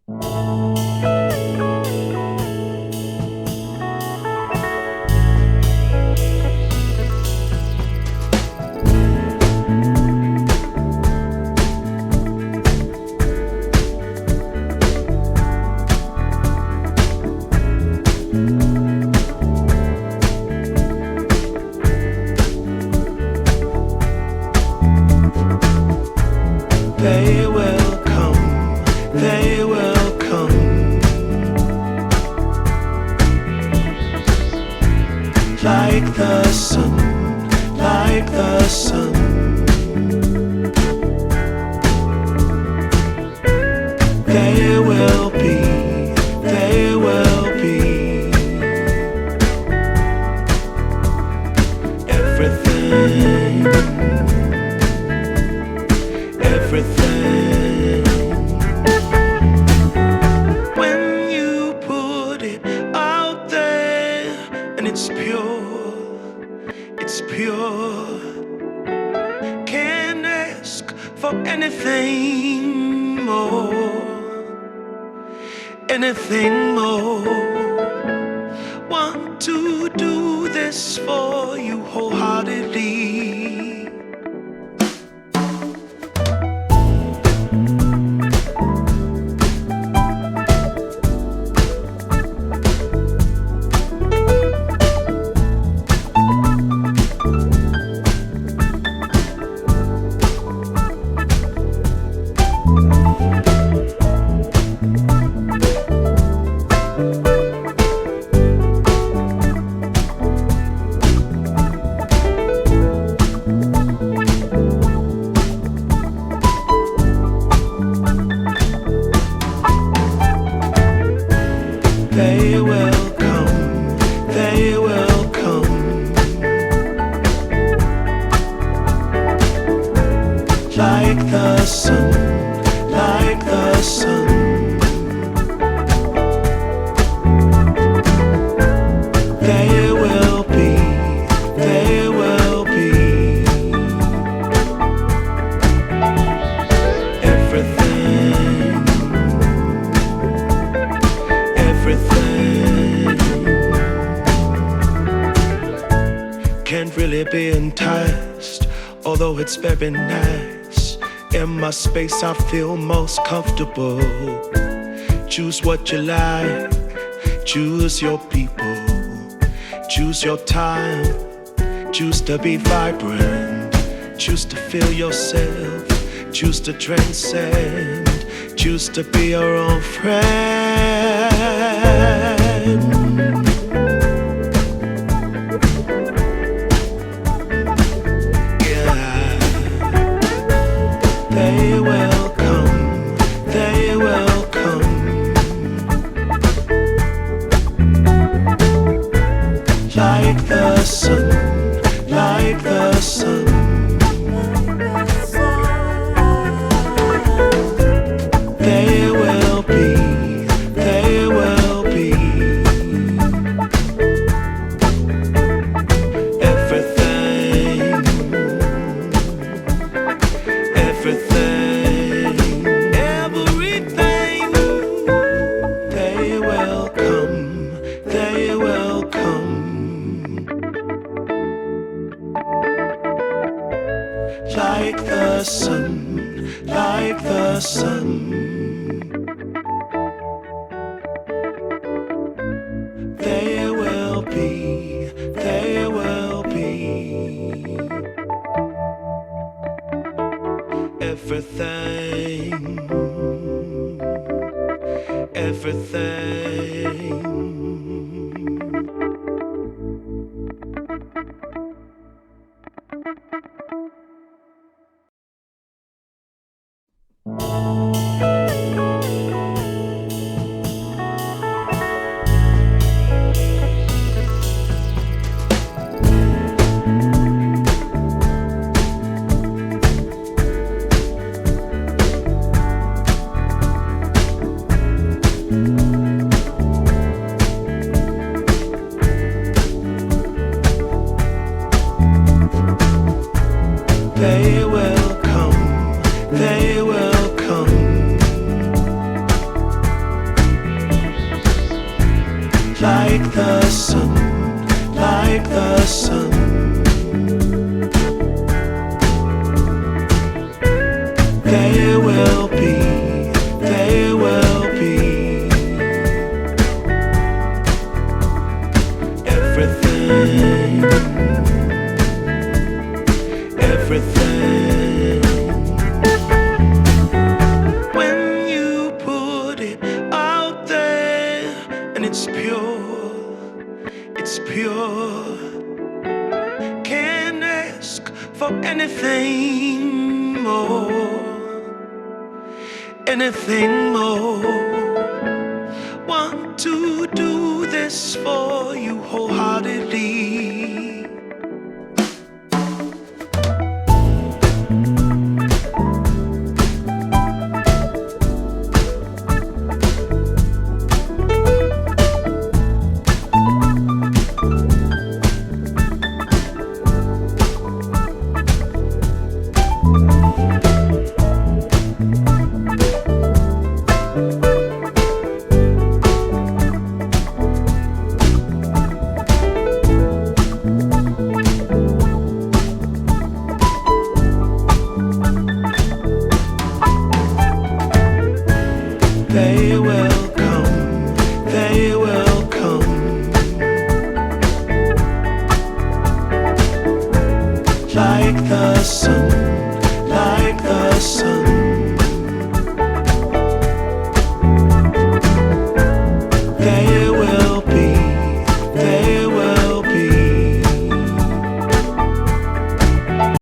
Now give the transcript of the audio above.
They will come, they will come, like the sun, like the sun. They will be, they will be everything, everything. When you put it out there and it's pure, can't ask for anything more, anything more. Want to do this for you wholeheartedly. They will come, they will come, like the sun, like the sun. They will be, they will be everything, everything. Can't really be enticed, although it's very nice. In my space I feel most comfortable. Choose what you like, choose your people, choose your time, choose to be vibrant, choose to feel yourself, choose to transcend, choose to be your own friend. Yeah, they will come, they will come, like the sun, like the sun. They will be, they will be everything, everything, everything. They will come, they will come, like the sun, like the sun. They will be, they will be everything, everything. They will come, they will come, the sun, like the sun. They will be, they will be everything, everything. When you put it out there and it's pure, can't ask for anything more, anything more. Want to do this for you wholeheartedly. They will come, they will come, like the sun, like the sun.